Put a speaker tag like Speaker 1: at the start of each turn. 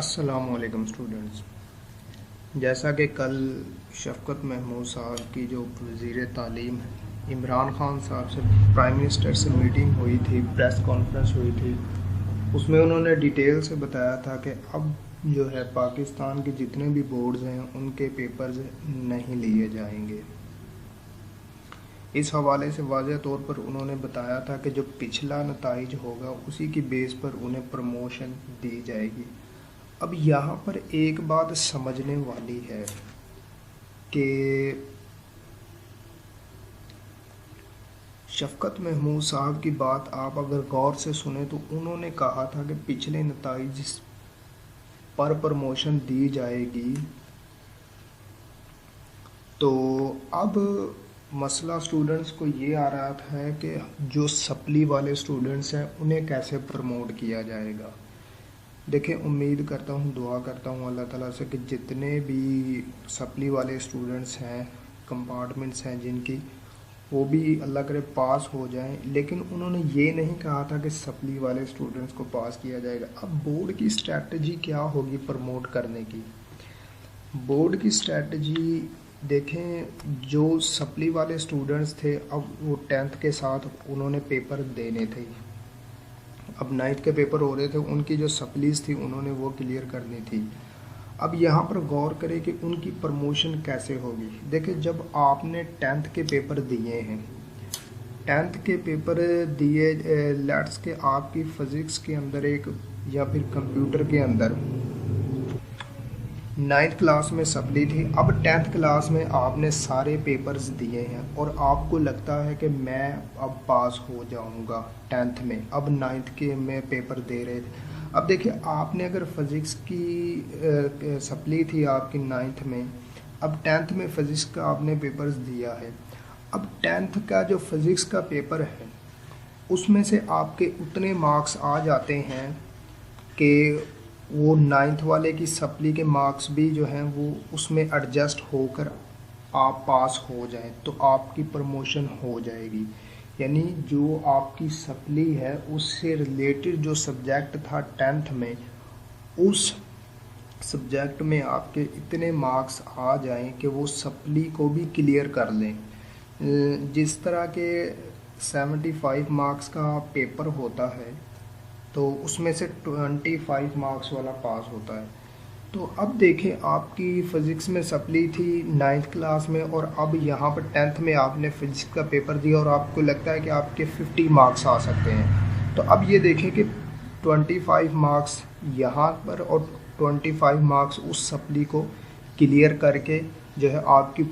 Speaker 1: السلام علیکم اسٹوڈنٹس، جیسا کہ کل شفقت محمود صاحب کی جو وزیر تعلیم ہے عمران خان صاحب سے پرائم منسٹر سے میٹنگ ہوئی تھی، پریس کانفرنس ہوئی تھی، اس میں انہوں نے ڈیٹیل سے بتایا تھا کہ اب جو ہے پاکستان کے جتنے بھی بورڈز ہیں ان کے پیپرز نہیں لیے جائیں گے۔ اس حوالے سے واضح طور پر انہوں نے بتایا تھا کہ جو پچھلا نتائج ہوگا اسی کی بیس پر انہیں پروموشن دی جائے گی۔ اب یہاں پر ایک بات سمجھنے والی ہے کہ شفقت محمود صاحب کی بات آپ اگر غور سے سنیں تو انہوں نے کہا تھا کہ پچھلے نتائج پر پروموشن دی جائے گی، تو اب مسئلہ اسٹوڈنٹس کو یہ آ رہا تھا کہ جو سپلی والے اسٹوڈنٹس ہیں انہیں کیسے پروموٹ کیا جائے گا۔ دیکھیں، امید کرتا ہوں، دعا کرتا ہوں اللہ تعالیٰ سے کہ جتنے بھی سپلی والے اسٹوڈنٹس ہیں، کمپارٹمنٹس ہیں جن کی، وہ بھی اللہ کرے پاس ہو جائیں، لیکن انہوں نے یہ نہیں کہا تھا کہ سپلی والے اسٹوڈنٹس کو پاس کیا جائے گا۔ اب بورڈ کی اسٹریٹجی کیا ہوگی پروموٹ کرنے کی؟ بورڈ کی اسٹریٹجی دیکھیں، جو سپلی والے اسٹوڈنٹس تھے اب وہ 10th کے ساتھ انہوں نے پیپر دینے تھے، اب 9th کے پیپر ہو رہے تھے، ان کی جو سپلیز تھی انہوں نے وہ کلیئر کرنی تھی۔ اب یہاں پر غور کریں کہ ان کی پروموشن کیسے ہوگی۔ دیکھیں، جب آپ نے 10th کے پیپر دیے ہیں، 10th کے پیپر دیے، لیٹس کہ آپ کی فزکس کے اندر ایک یا پھر کمپیوٹر کے اندر 9th کلاس میں سپلی تھی، اب 10th کلاس میں آپ نے سارے پیپرز دیے ہیں اور آپ کو لگتا ہے کہ میں اب پاس ہو جاؤں گا 10th میں، اب 9th کے میں پیپر دے رہے تھے۔ اب دیکھیں، آپ نے اگر فزکس کی سپلی تھی آپ کی 9th میں، اب 10th میں فزکس کا آپ نے پیپرز دیا ہے، اب 10th کا جو فزکس کا پیپر ہے اس میں سے آپ کے اتنے مارکس آ جاتے ہیں کہ وہ 9th والے کی سپلی کے مارکس بھی جو ہیں وہ اس میں ایڈجسٹ ہو کر آپ پاس ہو جائیں تو آپ کی پروموشن ہو جائے گی۔ یعنی جو آپ کی سپلی ہے اس سے ریلیٹڈ جو سبجیکٹ تھا 10th میں، اس سبجیکٹ میں آپ کے اتنے مارکس آ جائیں کہ وہ سپلی کو بھی کلیئر کر لیں۔ جس طرح کے 75 مارکس کا پیپر ہوتا ہے تو اس میں سے 25 مارکس والا پاس ہوتا ہے۔ تو اب دیکھیں، آپ کی فزکس میں سپلی تھی 9th کلاس میں اور اب یہاں پر 10th میں آپ نے فزکس کا پیپر دیا اور آپ کو لگتا ہے کہ آپ کے 50 مارکس آ سکتے ہیں، تو اب یہ دیکھیں کہ 25 مارکس یہاں پر اور 25 مارکس اس سپلی کو کلیئر کر کے جو ہے آپ کی